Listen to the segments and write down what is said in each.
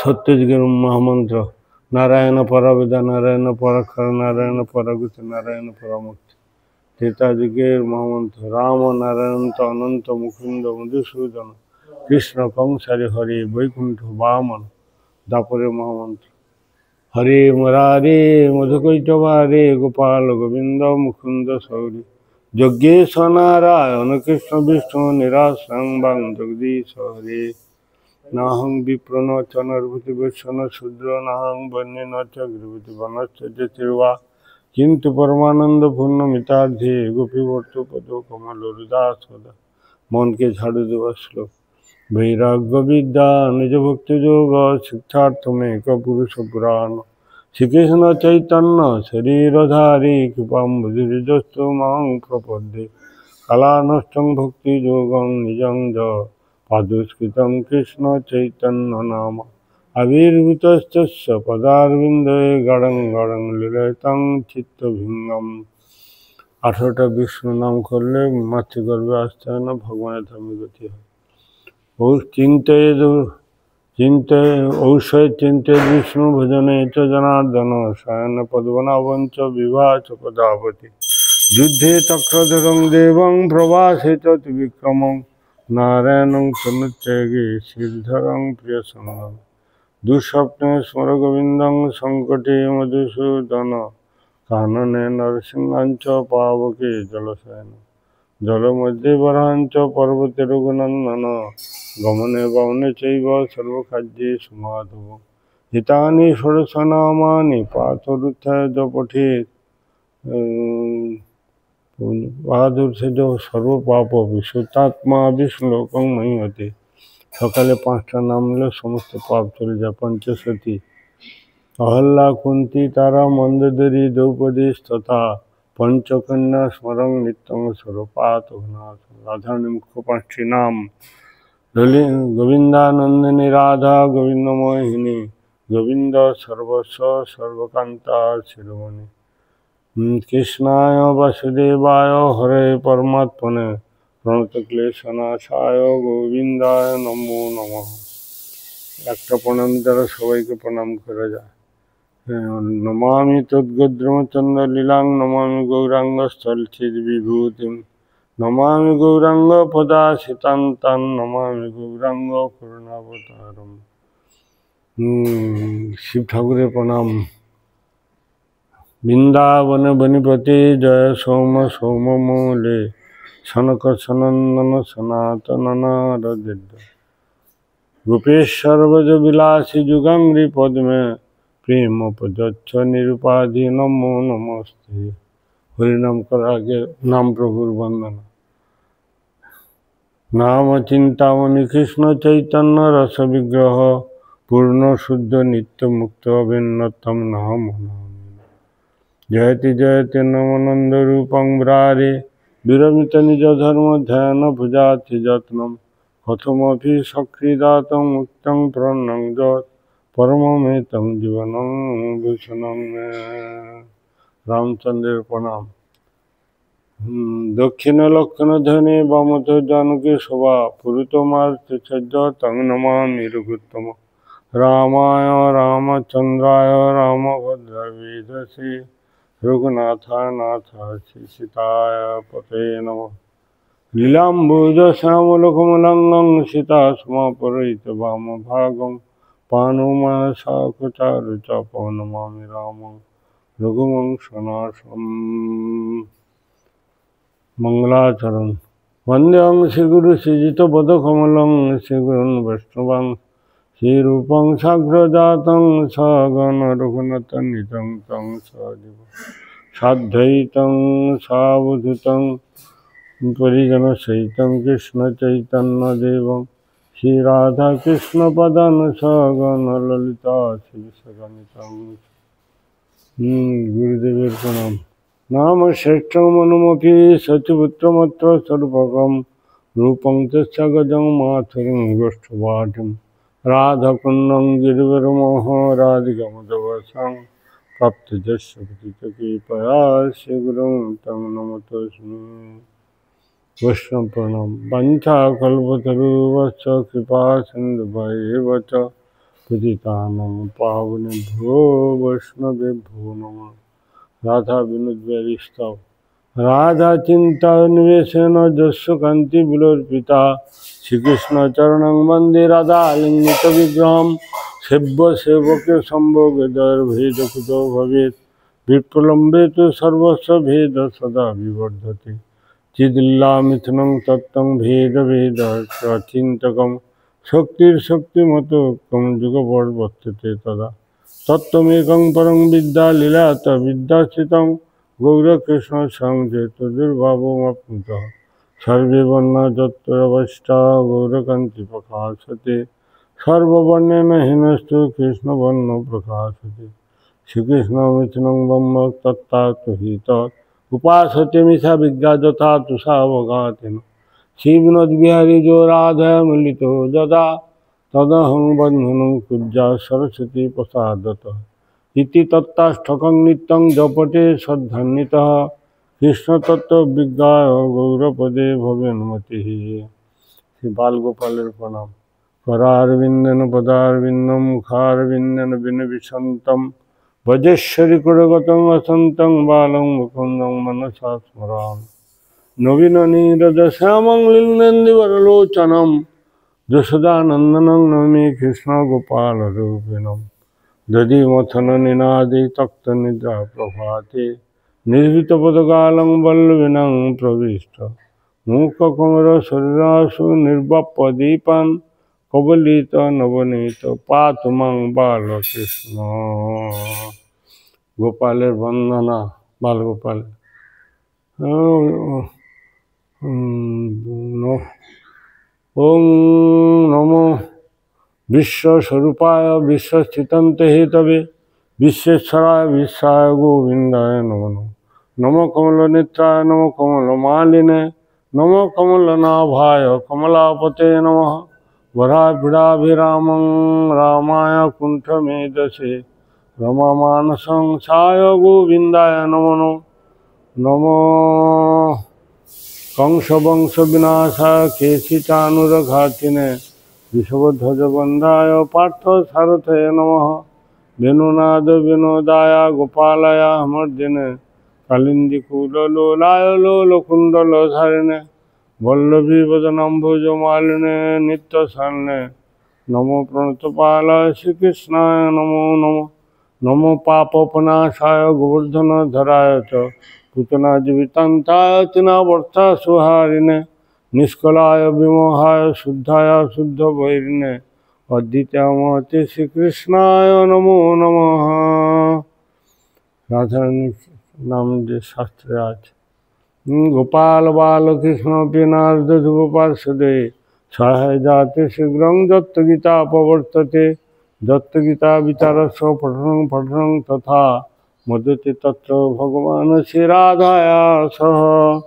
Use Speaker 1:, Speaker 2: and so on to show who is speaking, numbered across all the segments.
Speaker 1: সত্যযুগের মহামন্ত্র নারায়ণ পরবেদা, নারায়ণ পরাক্ষর, নারায়ণ পরাগুচ, নারায়ণ পরমুক্তি। ত্রেতা যুগের মহামন্ত্র রাম নারায়ণ অনন্ত মুকুন্দ মধুসূদন কৃষ্ণ কংসারি হরি বৈকুণ্ঠ বামন। দাপরের মহামন্ত্র হরে মুরারে মধুকৈটবারে গোপাল গোবিন্দ মুকুন্দ সৌরি যজ্ঞেশ নারায়ণ কৃষ্ণ বিষ্ণু নিরাসং বাং জগদীশ হরে। নাহং বিপ্রণ চ নরভূতি বৈষ্ণ শূদ্র নাহং বন্যে ন চ গৃহভূতি বনশ্চর্যা কিন্তু পরমানন্দ পূর্ণ মিতার্ধে গোপীবর্ত পদ কমল হৃদাস সদা। মনকে ঝাড়ু দেওয়ার শ্লোক বৈরাগ্য বিদ্যা নিজ ভক্তি যোগ শিক্ষার্থমেক পুরুষ পুরাণ। শ্রীকৃষ্ণ চৈতন্য শরীরধারী কৃপাম্বুধিজস্তু মাং প্রপদ্যে কালানষ্টং ভক্তি যোগং নিজং য পাদুষ্কৃতং কৃষ্ণ চৈতন্য নাম আবির্ভূতস্তস্য পদারবিন্দে গড়ং গড়ং লীলয়তং চিত্তভিঙ্গম। 18টা বিষ্ণু নাম করলে মাতৃগর্ভে আসতে হয় না, ভগবানের ধামে গতি হয়। চিন্তে বিষ্ণু ভজনে চ জনার্দন শয়ন পদ্মনাভঞ্চ বিভাচ পদাপতি যুদ্ধে চক্রধরং দেবং প্রবাসে চ ত্রিবিক্রমং নারায়ণং তনুচ্চৈগে শ্রীধরং প্রিয় সঙ্গম। দুঃস্বপ্নে স্মর গোবিন্দং সংকটে মধুসূদন কাননে নরসিংহাঞ্চ পাবকে জলশয়ন জলমধ্যে বরাঞ্চ পর্বতে রঘুনন্দন গমনে বামনে চৈব সর্বকার্যে সুমাধব। হিতানি ষোড়শ নামানি পাথরুত্থায় পঠেৎ বাহাদুর সর্বপাপ বিশুদ্ধাত্মা বিষ্ণুলোকং মহীয়তে। সকালে 5টা নাম নিলে সমস্ত পাপ চলে যায়। পঞ্চসতী অহল্যা কুন্তী তারা মন্দোদরী দ্রৌপদী তথা পঞ্চকন্যা স্মরং নিত্যং স্বরূপাত। রাধার মুখ্য 5টি নাম গোবিন্দানন্দিনী রাধা গোবিন্দমোহিনী গোবিন্দ সর্বস্ব সর্বকান্তা শিরোমণি। কৃষ্ণায় বাসুদেবায় হরে পরমাত্মনে প্রণত ক্লেশনাশায় গোবিন্দায় নমো নমঃ। একটা প্রণাম দ্বারা সবাইকে প্রণাম করা যায়। নমামি তদ্গদ্রমচন্দ্র লীলাং নমামি গৌরাঙ্গ স্থলচিদ বিভূতিম নমামি গৌরাঙ্গ পদাসিতান্তান নমামি গৌরাঙ্গ করুণাবতারম। শিব ঠাকুরের প্রণাম। বৃন্দাবন বনিপতি জয় সৌম সৌমমূলে সনক সনন্দন সনাতন নারদিদ্য গোপেশ্বর ব্রজ বিলাসী যুগাঙ্গি পদ্মে প্রেম পদচ্ছ নিরুপাধি নমো নমস্তে। হরিনাম করার আগে নাম প্রভুর বন্দনা। নাম চিন্তামণি কৃষ্ণ চৈতন্য রস বিগ্রহ পূর্ণ শুদ্ধ নিত্য মুক্ত অভিন্নতম নাম। জয়তি জয়তি নমানন্দ রূপং ব্রারে বিরমিত নিজ ধর্ম ধ্যান ভুজাতি যত্নম কথমপি সক্রিদাতং মুক্তং প্রণং যৎ পরমমেতং জীবনং ভূষণং। রামচন্দ্রের প্রণাম। দক্ষিণ লক্ষণ ধ্বনি বামত জানকী শোভা পুরুত মার্চর্য তং নমামি রঘুত্তম। রামায় রামচন্দ্রায় রামভদ্রবিধসে রঘুনাথায় নাথ সীতায় পতে নমঃ। লীলাম্বুজ শ্যামলকমলাঙ্গং সীতা সমাপরিত বামভাগং পানুমানসাকুচারুচাপ নমামি রামং রঘুবংশনাশম। মঙ্গলাচরণ বন্দেহং শ্রীগুরু শ্রীজিতপদকমলং শ্রীগুরুন বৈষ্ণবাং শ্রীরূপং সাগ্রজাতং সগণ রঘুনাথনিতং তং সজীব সাদ্বৈতং সাবধূতং পরিজন সহিতং কৃষ্ণ চৈতন্য দেবং শ্রীরাধা কৃষ্ণ পদান সগণ ললিতা শ্রীবিশগণিতং। গুরুদেবের প্রণাম। নাম শ্রেষ্ঠমনুমপি সচিপুত্রমত্র স্বরূপকম রূপং তস্য গজং মাথুরং গোষ্ঠবাটিম রাধাকুণ্ডং গিরিবরমোহ রাধিকামদবসং প্রাপ্তযস্য পতিতকৃপয়া শ্রীগুরুং তং নমতস্মি। वैष्णव प्रणाम। वंशा कल्पतरुश्च कृपा सिन्धुभैव च पतितानां पावनेभ्यो वैष्णवेभ्यो नमः। राधा विनोद बिहारी स्तव। राधा चिंता निवेशन जस्व कांति विलोपिता श्रीकृष्ण चरणं वंदे राधा लिंगित विग्रहम सेव्य सेवक संभोग दर भेद कुतो भवेत् विप्रलम्बे तो सर्वस्व भेद सदा विवर्धते चिदिल्ला मिथुनं तत्तं भेद भेद चिंतकम शक्तिर्शक्तिमतो कम जुगवर्तते तदा तत्त्वमेकं परं विद्या लीला विद्यास्थितं गौरकृष्ण संजेतो दुर्भावमप्नुतः सर्वे वर्णा तत्त्ववष्टा गौरकान्ति प्रकाशते सर्ववर्णेन हीनस्तु कृष्णवर्णो प्रकाशते श्रीकृष्ण मिथुनं ब्रह्म तत्तात्व हि तत् उपासते मिषा विज्ञाता तुषावगातेन श्री विनोद बिहारी जो राधा मिलितो जदा तदहं बन्धनं कुज्जा सरस्वती प्रसादतः इति तत्ताष्टकं नित्यं जपते सद्धन्वितः कृष्णतत्त्वविज्ञाय गौरपदे भवेन्मतिः। श्री बाल गोपालेर प्रणाम। करारविंदन पदारविंदम मुखारविंदन विनविशन्तं वजेश्वरी कुरगतं वसन्तं बालं मुकुन्दं मनसा स्मरामि नवीन नीरद श्यामं लीलनेन्दुवरलोचनं यशोदानन्दनं नमामि कृष्ण गोपालरूपिणं दधिमथन निनादे तक्त निद्रा प्रभाते निर्भीतपदकालं वल्लभिनं प्रविष्ट मूककुमर शरीरासु निर्वापदीपान् कबलित नवनीत पातु मां बालकृष्ण। गोपालेर वंदना बाल गोपाल। ओम नमो विश्वस्वरूपाय विश्वस्थितन्ते हेतवे विश्वेश्वराय विश्वाय गोविंदाय नमो नमः। नमो कमलनेत्राय नमो कमलमालिने नमो कमलनाभाय कमलापते नमः। वराभिराभिरामं रामाय कुण्ठमेधसे रमामानसं साय गोविंदाय नमो नमः। नमो कंसवंशविनाशाय केशिचानुरघातिने विषवध्वजबन्धाय पार्थ सारथये नमः। वेणुनाद विनोदाय गोपालाय मर्दिने कालिन्दीकुललोलाय लोलकुण्डलधारिणे वल्लभी वदनम्भुजमालिने नित्यशरणे नमो प्रणतपालाय श्रीकृष्णाय नमो नमः। नमो पापपनाशाय गोवर्धनधराय च पूतना जीवितान्ताय तिनावर्तासुहारिणे निष्कलाय विमोहाय शुद्धाय शुद्धवैरिणे अद्वितीयमूर्ते श्रीकृष्णाय नमो नमः। राधा नाम जे शास्त्र आज गोपाल बालकृष्ण नारद ध्रुवपार्षदे सहाय जाते शीघ्रं दत्तगीता प्रवर्तते दत्तगीता विचारस्य पठनं पठनं तथा मदते तत्र भगवान श्री राधाया सह।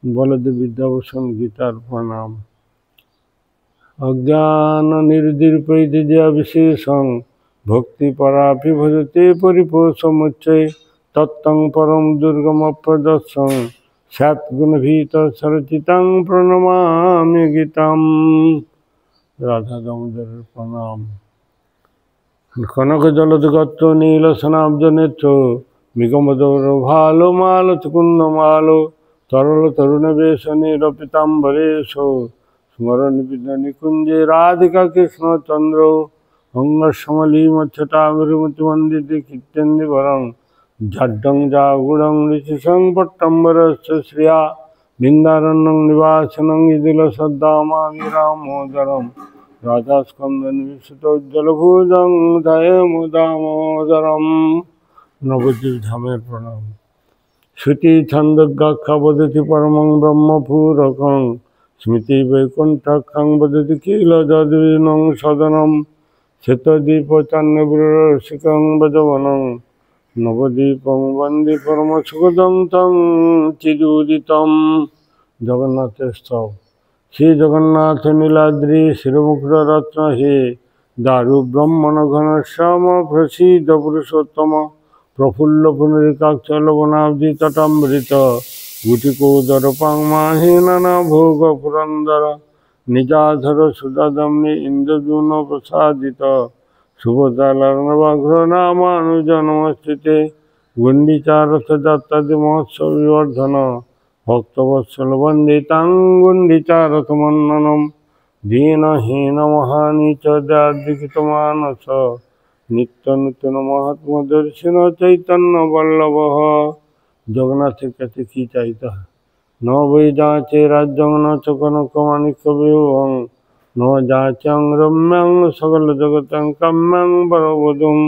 Speaker 1: बलदेव विद्याभूषण गीतार प्रणाम। अज्ञान निर्दीर्पैदिया विशेषं भक्ति परापि भजते परिपोषमुच्चये तत्तं परम दुर्गम प्रदर्शन सद्गुणभीत सरचितं प्रणमामि गीतम्। राधा दामोदर प्रणाम। कनक जलदगत्त नीलसनाब्ज नेत्र मृगमदोर भालो मालतकुंद मालो तरल तरुण वेश नीलपीताम्बरेश स्मरण निकुंजे राधिका कृष्ण चंद्र अंगसमली मच्छटामिरुमतिवंदिते कीर्तन्दिवरं झड्डं जागुडं ऋषिशं पट्टम्बरस्य श्रिया बिन्दारण्यं निवासनं इदिलसद्दामामि रामोदरम् राधास्कंदन विशुद्धोज्जलभुजं दयमुदामोदरम्। नवद्वीप धामेर प्रणाम। श्रुति छन्दोग्गाख्या वदति परमं ब्रह्मपूरकं स्मृति वैकुण्ठख्यं वदति किल जद्विनं सदनं श्वेतदीपचान्यविरसिकं भजवनं नवद्वीपं वन्दे परमसुखदं तं चिदुदितं। जगन्नाथ स्तव। श्री जगन्नाथ नीलाद्रि शिरोमुकुट रत्न हे दारु ब्रह्मण घन श्याम प्रसीद पुरुषोत्तम प्रफुल्ल पुनरिकाक्ष लवनाब्धि तटामृत গুটিকৌদর পাংমাহি নানা ভোগ পুরন্দর নিজাধর সুদাদম্নি ইন্দ্রদূন প্রসাদিত শুভদালগ্নবাঘ্র নামানুজনমস্তিতে গুণ্ডিচারথ যাত্রাদি মহোৎসব বিবর্ধন ভক্তবৎসল বন্দিতাং গুণ্ডিচারথমন্ননম দীনহীন মহানীচ দার্দিকিত মানস নিত্য নূতন মহাত্মদর্শন চৈতন্য বল্লভ। জগন্নাথের কাছে কি চাইতে হয়? ন বৈ যাচে রাজ্যং ন চ কনক মাণিক্য বিভবং ন যাচং রম্যাং সকল জগতং কাম্যাং বরবধূং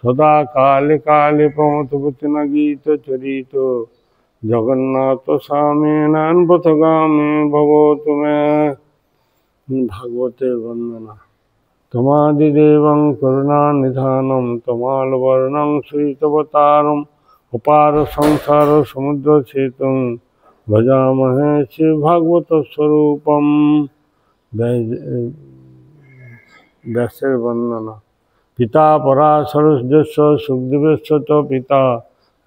Speaker 1: সদা কালে কালে প্রমথপতি ন গীত চরিত জগন্নাথ স্বামী নান পথগামী ভব তুমি। ভাগবতের বর্ণনা। তমাদিদেবং করুণানিধানম তমালবর্ণং শ্রীতবতারম অপার সংসার সমুদ্র ছেতুং ভজামহে শ্রী ভাগবত স্বরূপম। ব্যাসের বর্ণনা। পিতা পরাশরস্য সুখদেবস্য চ পিতা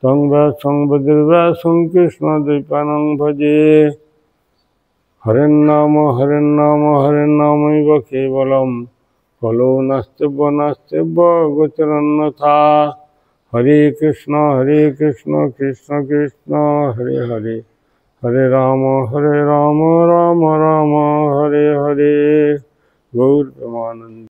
Speaker 1: তং ব্যাসং বদির্ব্যাসং কৃষ্ণ দ্বৈপায়নং ভজে। হরের নাম হরের নামৈব কেবলম কলৌ নাস্তিব্য গোচরন্যথা। হরে কৃষ্ণ কৃষ্ণ কৃষ্ণ হরে হরে হরে রাম রাম রাম হরে হরে। গৌর প্রেমানন্দ।